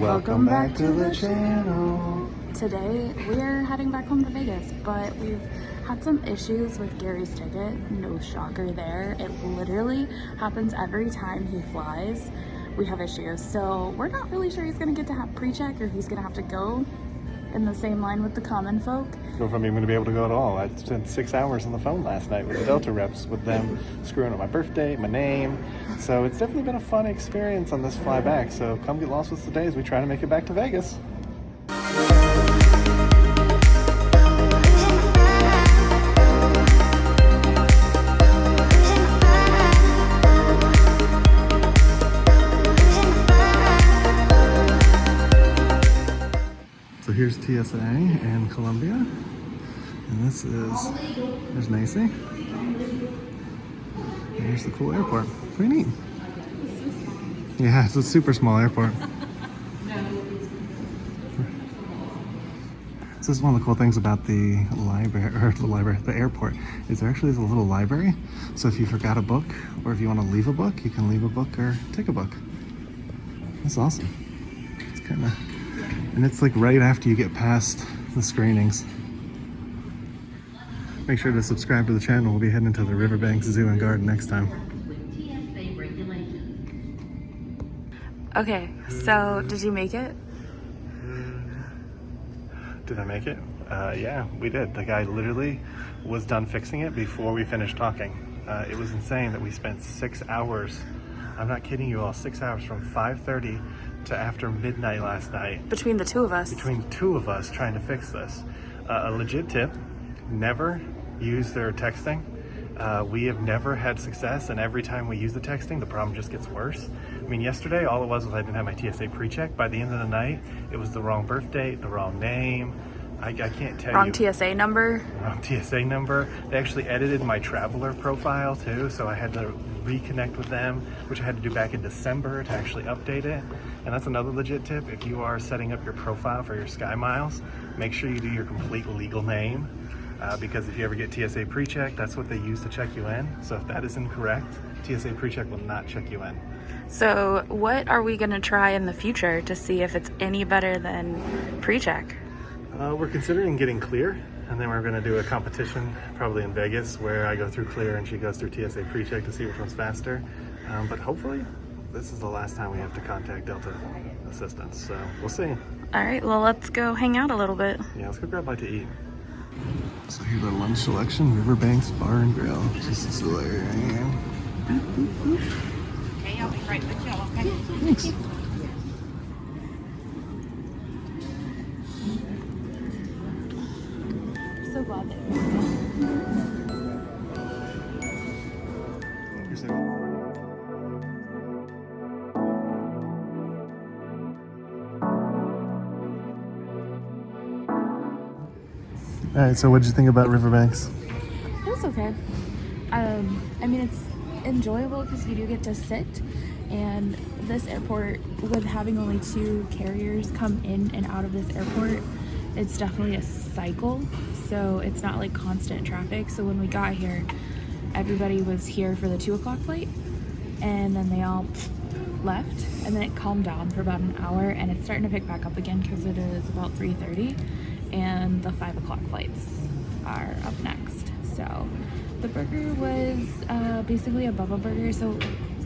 Welcome back to the channel. Today we're heading back home to Vegas, but we've had some issues with Gary's ticket. No shocker there. It literally happens every time he flies. We have issues, so we're not really sure he's gonna get to have pre-check or he's gonna have to go in the same line with the common folk. Go from even to be able to go at all. I spent 6 hours on the phone last night with the Delta reps, with them screwing up my birthday, my name. So it's definitely been a fun experience on this fly back. So come get lost with us today as we try to make it back to Vegas. So here's TSA and Columbia, and this is, there's Macy. And here's the cool airport. Pretty neat. Yeah, it's a super small airport. So this is one of the cool things about the the airport, is there actually is a little library. So if you forgot a book, or if you want to leave a book, you can leave a book or take a book. That's awesome. It's kind of, and it's like right after you get past the screenings. Make sure to subscribe to the channel. We'll be heading to the Riverbanks Zoo and Garden next time. Okay, so did you make it? Did I make it? Yeah, we did. The guy literally was done fixing it before we finished talking. It was insane that we spent 6 hours. I'm not kidding you all, 6 hours from 5:30 to after midnight last night. Between the two of us. Between the two of us trying to fix this. A legit tip, never use their texting. We have never had success, and every time we use the texting, the problem just gets worse. I mean, yesterday, all it was I didn't have my TSA pre-check. By the end of the night, it was the wrong birth date, the wrong name. I can't tell you. Wrong TSA number. Wrong TSA number. They actually edited my traveler profile too, so I had to reconnect with them, which I had to do back in December to actually update it. And that's another legit tip. If you are setting up your profile for your Sky Miles, make sure you do your complete legal name, because if you ever get TSA pre-check, that's what they use to check you in. So if that is incorrect, TSA pre-check will not check you in. So what are we gonna try in the future to see if it's any better than pre-check? We're considering getting clear, and then we're going to do a competition probably in Vegas where I go through clear and she goes through TSA pre-check to see which one's faster. But hopefully this is the last time we have to contact Delta assistance, so we'll see. All right, well, let's go hang out a little bit. Yeah, let's go grab a bite to eat. So here's our lunch selection, Riverbanks Bar and Grill. Just this little area here. Okay, I'll be right with y'all, okay? Thanks. So glad that All right, so what did you think about Riverbanks? it was okay. I mean, it's enjoyable because you do get to sit, and this airport, with having only 2 carriers come in and out of this airport, it's definitely a cycle, so it's not like constant traffic. So when we got here, everybody was here for the 2 o'clock flight, and then they all left, and then it calmed down for about an hour, and it's starting to pick back up again because it is about 3:30, and the 5 o'clock flights are up next. So the burger was basically a Bubba burger, so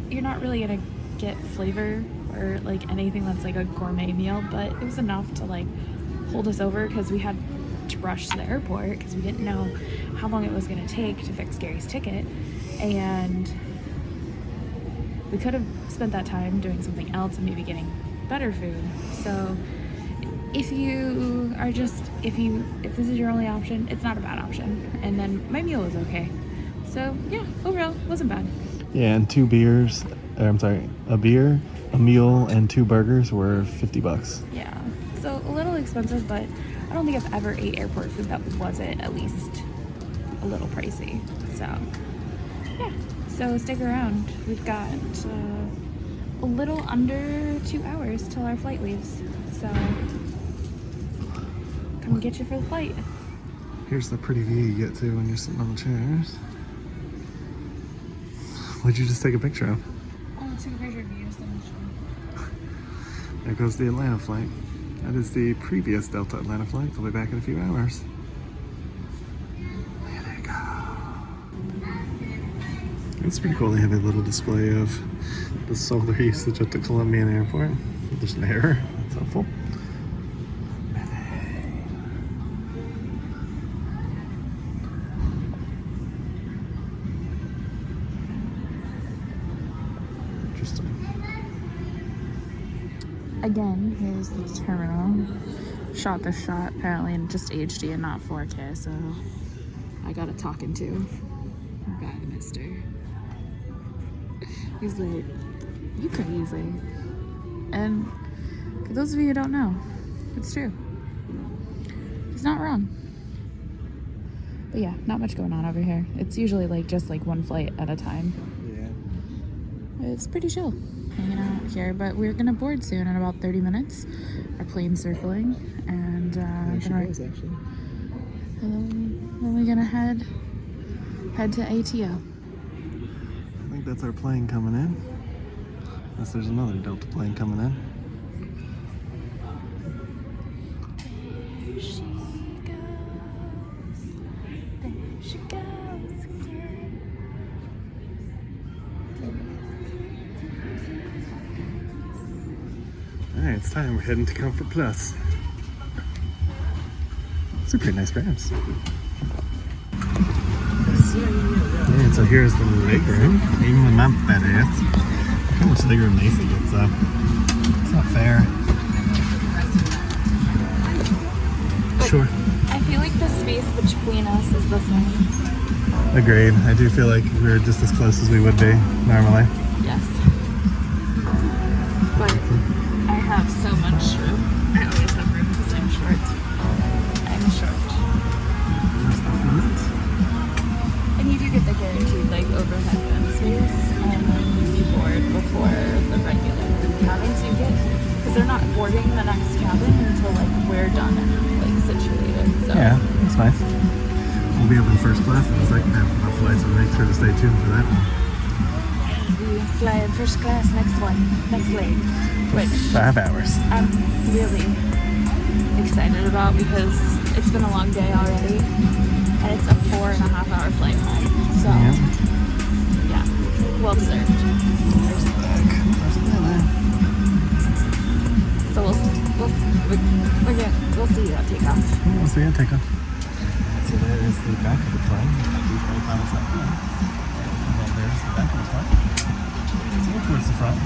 you're not really gonna get flavor or like anything that's like a gourmet meal, but it was enough to like hold us over because we had to rush to the airport because we didn't know how long it was going to take to fix Gary's ticket, and we could have spent that time doing something else and maybe getting better food. So if you are just, if this is your only option, it's not a bad option. And then my meal was okay. So yeah, overall, it wasn't bad. Yeah, and 2 beers, I'm sorry, a beer, a meal, and 2 burgers were $50. Yeah. So a little expensive, but I don't think I've ever ate airport food that wasn't at least a little pricey. So yeah, so stick around. We've got a little under 2 hours till our flight leaves. So come get you for the flight. Here's the pretty view you get to when you're sitting on the chairs. What'd you just take a picture of? Oh, I took a picture of you. There goes the Atlanta flight. That is the previous Delta Atlanta flight. They'll be back in a few hours. There they go. It's pretty cool. They have a little display of the solar usage at the Colombian airport. There's an error. That's helpful. Interesting. Again, here's the terminal. Shot this shot apparently in just HD and not 4K, so I got a talking to. Guy, mister. He's like, you crazy. And for those of you who don't know, it's true. He's not wrong. But yeah, not much going on over here. It's usually like just like one flight at a time. Yeah. It's pretty chill hanging out here, but we're gonna board soon in about 30 minutes. Our plane's circling, and then we're gonna head to ATO. I think that's our plane coming in. Unless there's another Delta plane coming in. There she goes again. Alright, it's time. We're heading to Comfort Plus. It's a pretty nice ramps. Yeah, so here's the leg room. Even with my fat ass. How much leg room Macy gets up. It's not fair. Sure. I feel like the space between us is the same. Agreed. I do feel like we're just as close as we would be normally. Yes. But I have so much room. I always have room because I'm short. I'm short. There's the front. And you do get the guaranteed like overhead bin space and then you board before the regular cabins you get, because they're not boarding the next cabin until like we're done and like situated. So Yeah, that's nice. We'll be up in first class in the second half of the flight, so make sure to stay tuned for that one. we fly in first class next leg, which 5 hours. I'm really excited about because it's been a long day already and it's a 4.5-hour flight home. So yeah, well deserved. So we'll see you at takeoff. We'll see you at takeoff. So there is the back of the plane. And then there's the back of the plane. Let's go towards the front.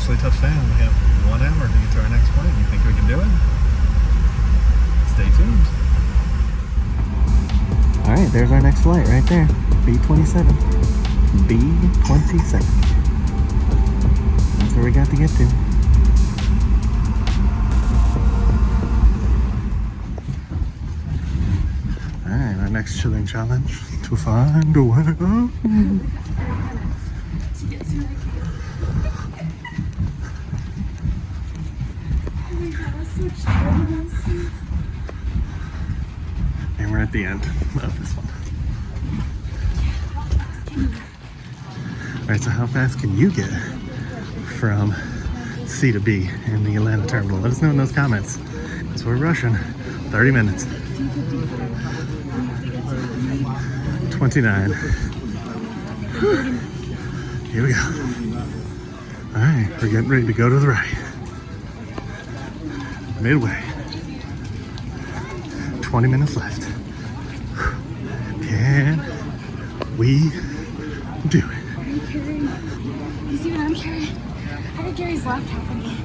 Touchdown. We have 1 hour to get to our next plane. You think we can do it? Stay tuned. Alright, there's our next flight right there. B-27. B27. That's where we got to get to. Alright, our next chilling challenge to find a way out. And we're at the end of this one. Alright, so how fast can you get from C to B in the Atlanta terminal? Let us know in those comments. Because we're rushing 30 minutes. 29. Whew. Here we go. Alright, we're getting ready to go to the right. Midway. 20 minutes left. Can we do it? Are you carrying? You see what I'm carrying? I got Gary's laptop with me.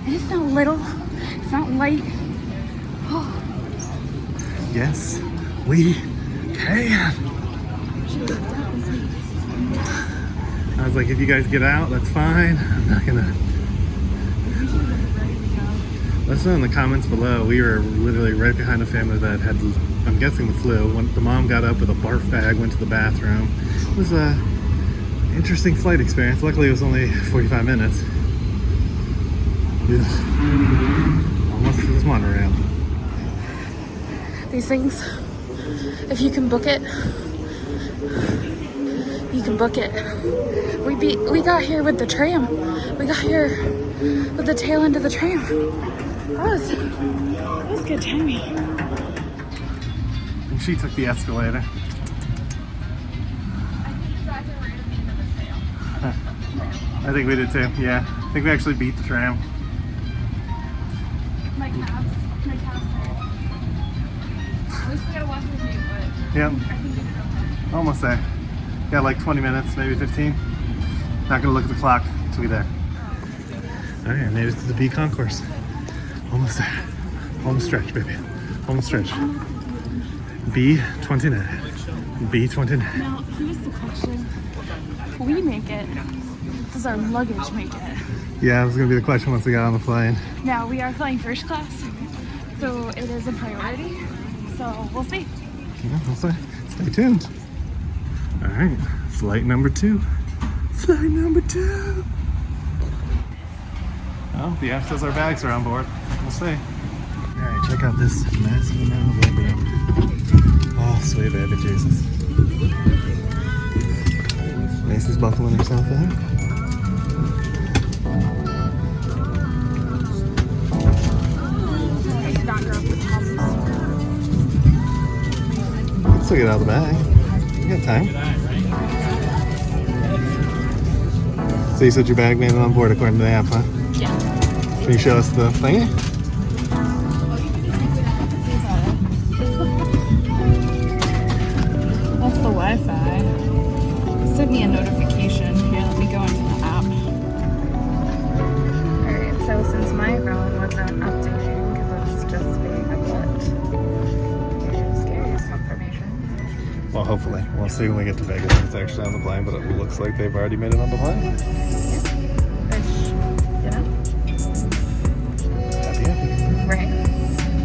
And it's not little. It's not light. Oh. Yes, we can. I was like, if you guys get out, that's fine. I'm not gonna. Let us know in the comments below. We were literally right behind a family that had, I'm guessing, the flu. When the mom got up with a barf bag, went to the bathroom. It was a interesting flight experience. Luckily, it was only 45 minutes. Yeah. Almost to this monorail. These things, if you can book it, you can book it. We got here with the tram. We got here with the tail end of the tram. That was good timing. And she took the escalator. I think we did too, yeah. I think we actually beat the tram. My calves hurt. At least we gotta watch the view, but Yep. I think we did okay. Almost there. Got like 20 minutes, maybe 15. Not gonna look at the clock until we're there. Alright, I made it to the B concourse. Almost there. Home stretch, baby. Home stretch. B29. B29. Now, here's the question. If we make it, does our luggage make it? Yeah, that was gonna be the question once we got on the plane. Now, we are flying first class, so it is a priority. So, we'll see. Yeah, we'll see. Stay tuned. Alright, flight number 2. Flight number 2. Oh, the app says our bags are on board. We'll see. Alright, check out this massive amount of legroom. Oh, sweet baby Jesus. Macy's buckling herself in. Still get out of the bag. You got time. So you said your bag made it on board according to the app, huh? Yeah. Can you show us the thingy? That's the Wi-Fi. It sent me a notification. Here, let me go into the app. Alright, so since my phone wasn't updating because it's just being a butt, here's Gary's confirmation. Well, hopefully. We'll see when we get to Vegas if it's actually on the plane, but it looks like they've already made it on the plane. Ish, you know? Happy, happy. Right.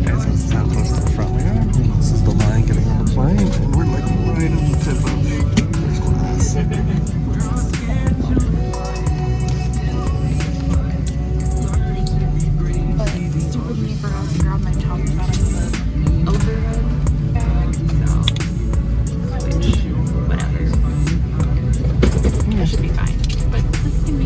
Okay, so this is how close to the front we are. And this is the line getting on the plane, and we're like right on the tip of first class. But stupid me forgot to grab my top and bottom overhead bag, so which whatever. That should be fine. But this thing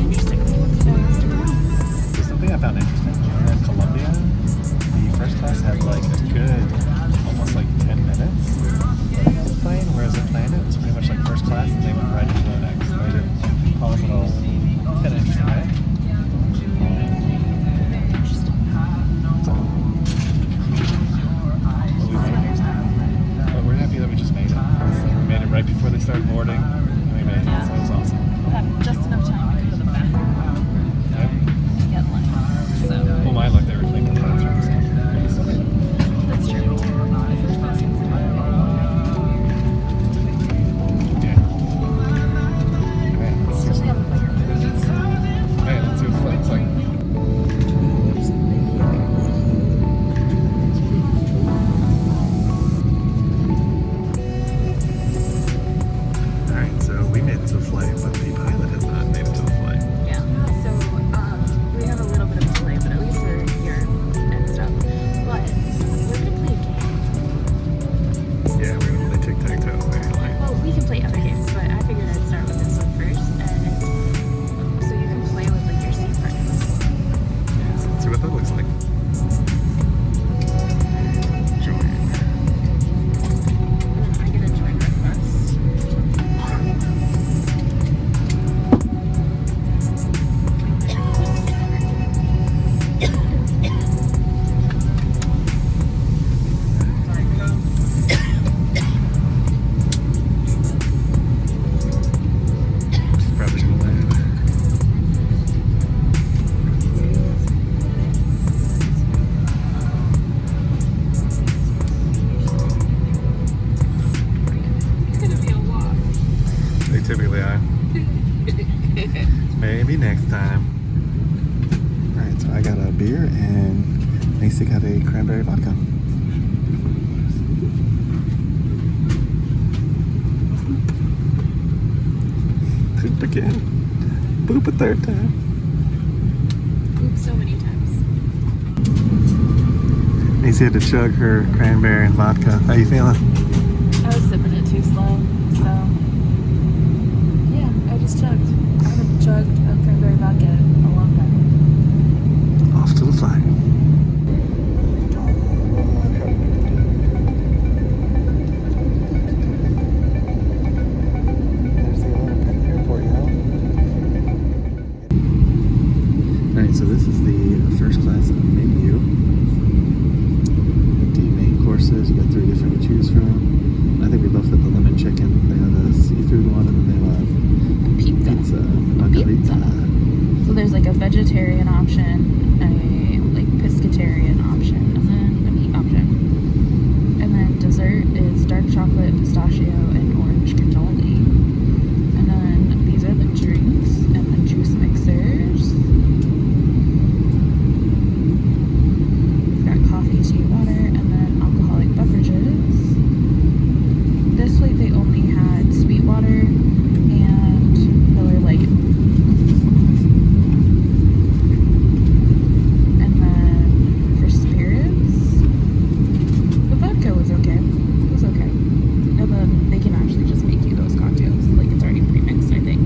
Maybe next time. Alright, so I got a beer and Macy got a cranberry vodka. Poop again. Poop a third time. Poop so many times. Macy had to chug her cranberry and vodka. How you feeling? I was sipping it too slow, so yeah, I just chugged. I haven't chugged a cranberry vodka in a long time. Off to the flight. There's the airport, y'all. Alright, so this is the first class menu. Courses. You got 3 different to choose from. I think we both got the lemon chicken. They have a seafood one, and then they have pizza. Margarita. So there's like a vegetarian option, a like pescatarian option, and then a meat option. And then dessert is dark chocolate, pistachio, and orange cannoli. And then these are the drinks and the juice mixers. We've got coffee, tea, water, and then alcoholic beverages. This week they only had sweet water and Miller Lite. And then for spirits, the vodka was okay. It was okay. And then they can actually just make you those cocktails. Like it's already pre-mixed, I think.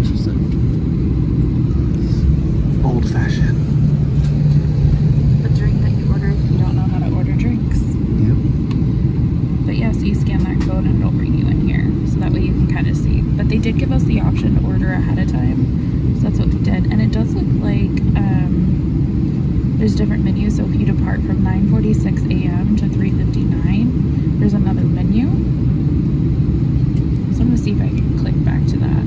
Interesting. Old fashioned. The drink that you order if you don't know how to order drinks. Yep. But yeah, so you scan that code and it'll bring you in here. So that way you can kind of see. But they did give us the option to order ahead of time. So that's what we did. And it does look like there's different menus. So if you depart from 9:46 a.m. to 3:59, there's another menu. So I'm going to see if I can click back to that.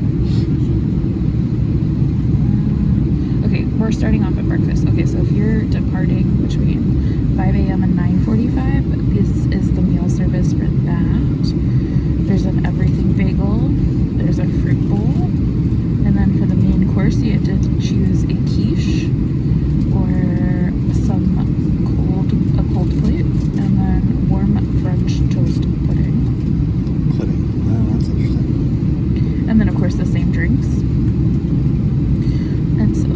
Okay, we're starting off at breakfast. Okay, so if you're departing between 5 a.m. and 9:45, this is the meal service for that. There's an everything bagel, there's a fruit bowl, and then for the main course you had to choose a quiche or a cold plate, and then warm French toast pudding. Pudding. Wow, that's interesting. And then of course the same drinks. And so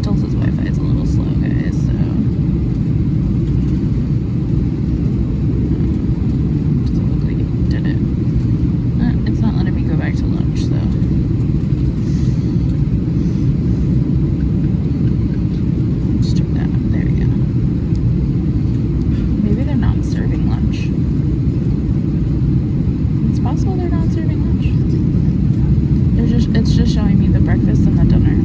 Tulsa's Wi-Fi is a little slow, guys, so doesn't look like it did it. It's not letting me go back to lunch, so let's check that. There we go. Maybe they're not serving lunch. It's possible they're not serving lunch. It's just showing me the breakfast and the dinner.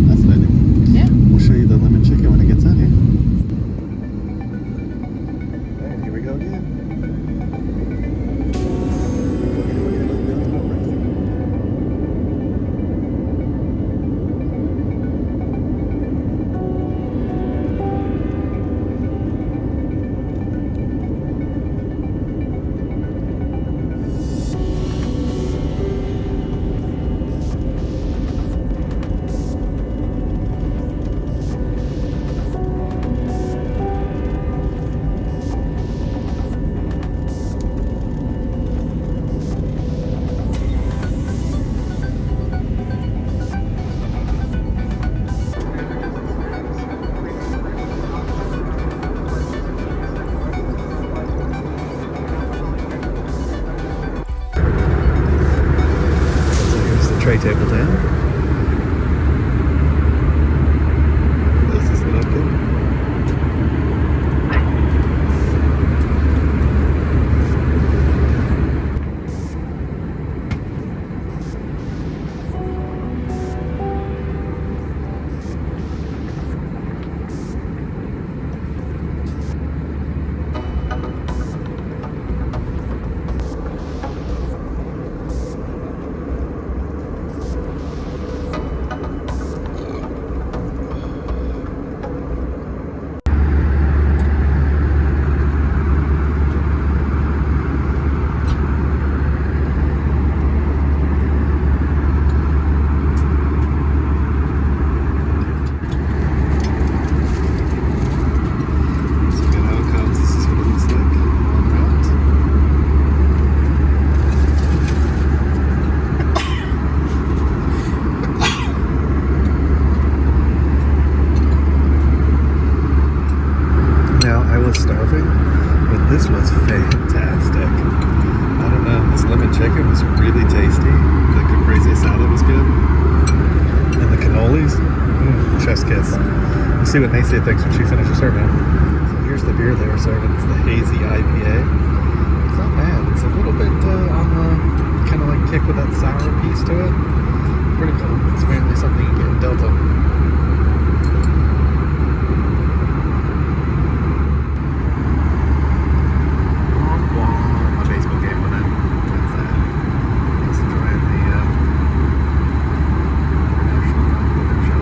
That's what I do. Yeah. We'll show you the lemon chicken when it gets out here. Alright, here we go again. Tray table down. This is what I've got. see what Nacia thinks when she finishes her man. So here's the beer they were serving. It's the hazy IPA. It's not bad. It's a little bit on the kind of like kick with that sour piece to it. Pretty cool. It's apparently something you get in Delta. My baseball game went in. That's sad. I was enjoying the international show.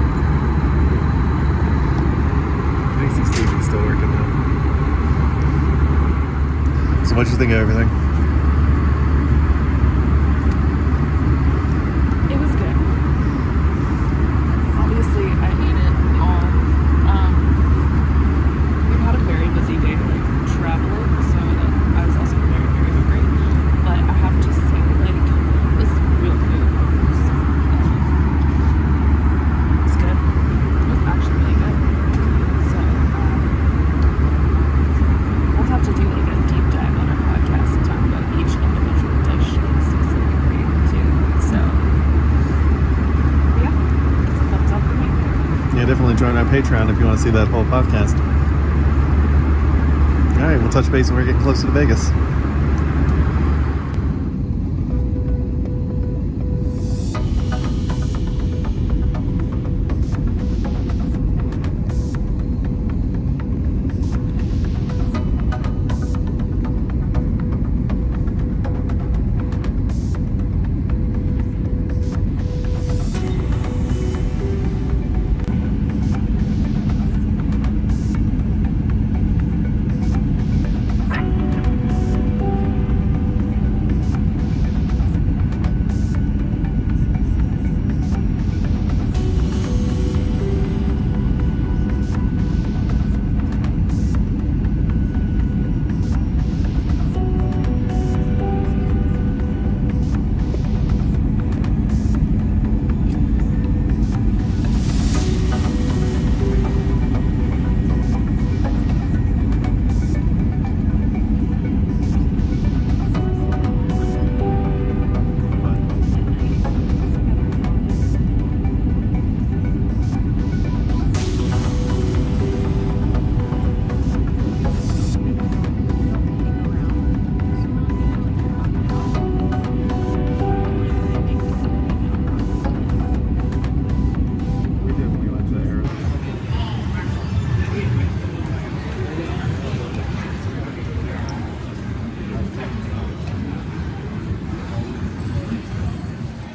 Macy's TV's still working though. So what'd you think of everything? It was good. Obviously, I ate it all. We've had a very busy day, like traveling, so I was also very, very hungry. But I have to say, like, this real food was good. It was actually really good. So we'll have to do like a deep dive on our podcast and talk about each individual dish like, specifically too. So yeah, it's a thumbs up for me. Yeah, definitely join our Patreon if you want to see that whole podcast. All right, we'll touch base when we're getting closer to Vegas.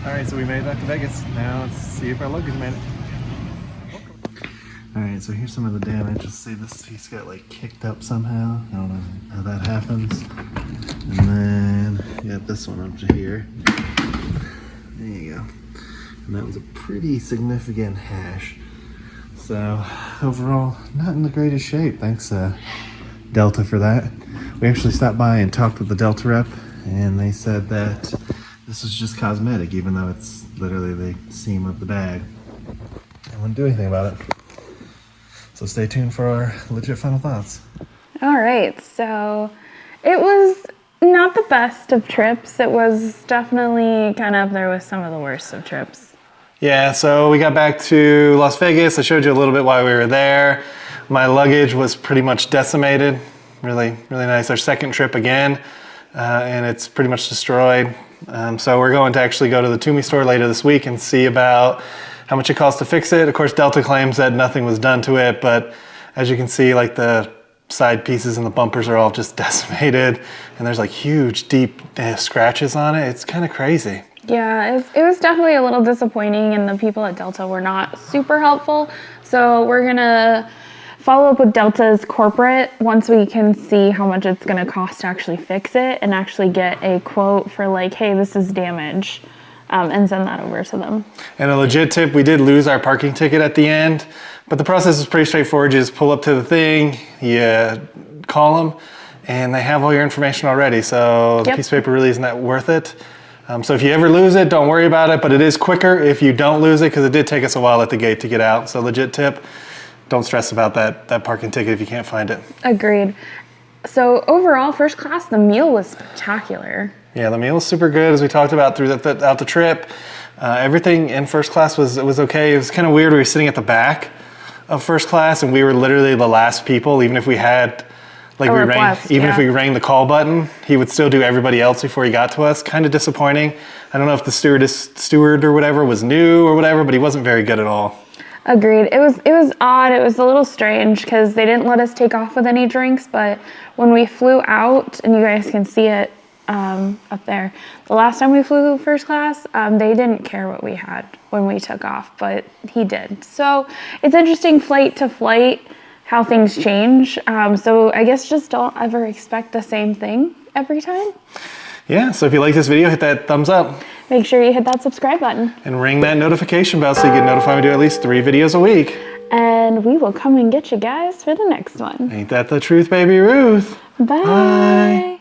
Alright, so we made it back to Vegas. Now let's see if our luggage made it. Alright, so here's some of the damage. Let's see, this piece got like kicked up somehow. I don't know how that happens. And then you got this one up to here. There you go. And that was a pretty significant hash. So overall, not in the greatest shape. Thanks Delta for that. We actually stopped by and talked with the Delta rep, and they said that this was just cosmetic, even though it's literally the seam of the bag. I wouldn't do anything about it. So stay tuned for our legit final thoughts. All right, so it was not the best of trips. It was definitely kind of up there with some of the worst of trips. Yeah, so we got back to Las Vegas. I showed you a little bit why we were there. My luggage was pretty much decimated. Really, really nice. Our second trip again, and it's pretty much destroyed. So we're going to actually go to the Toomey store later this week and see about how much it costs to fix it. Of course, Delta claims that nothing was done to it, but as you can see, like the side pieces and the bumpers are all just decimated, and there's like huge, deep scratches on it. It's kind of crazy. Yeah, it was definitely a little disappointing, and the people at Delta were not super helpful. So we're gonna follow up with Delta's corporate once we can see how much it's gonna cost to actually fix it and actually get a quote for like, hey, this is damage, and send that over to them. And a legit tip, we did lose our parking ticket at the end, but the process is pretty straightforward. You just pull up to the thing, you call them, and they have all your information already. So the piece of paper really isn't that worth it. So if you ever lose it, don't worry about it, but it is quicker if you don't lose it, because it did take us a while at the gate to get out. So legit tip, don't stress about that parking ticket if you can't find it. Agreed. So overall, first class, the meal was spectacular. Yeah, the meal was super good, as we talked about throughout the trip. Everything in first class was okay. It was kind of weird. We were sitting at the back of first class, and we were literally the last people. Even if we had, like, if we rang the call button, he would still do everybody else before he got to us. Kind of disappointing. I don't know if the steward or whatever was new or whatever, but he wasn't very good at all. Agreed. It was odd. It was a little strange because they didn't let us take off with any drinks, but when we flew out, and you guys can see it up there, the last time we flew first class, they didn't care what we had when we took off, but he did. So it's interesting flight to flight how things change. So I guess just don't ever expect the same thing every time. Yeah, so if you like this video, hit that thumbs up. Make sure you hit that subscribe button. And ring that notification bell so you get notified when we do at least 3 videos a week. And we will come and get you guys for the next one. Ain't that the truth, baby Ruth? Bye. Bye.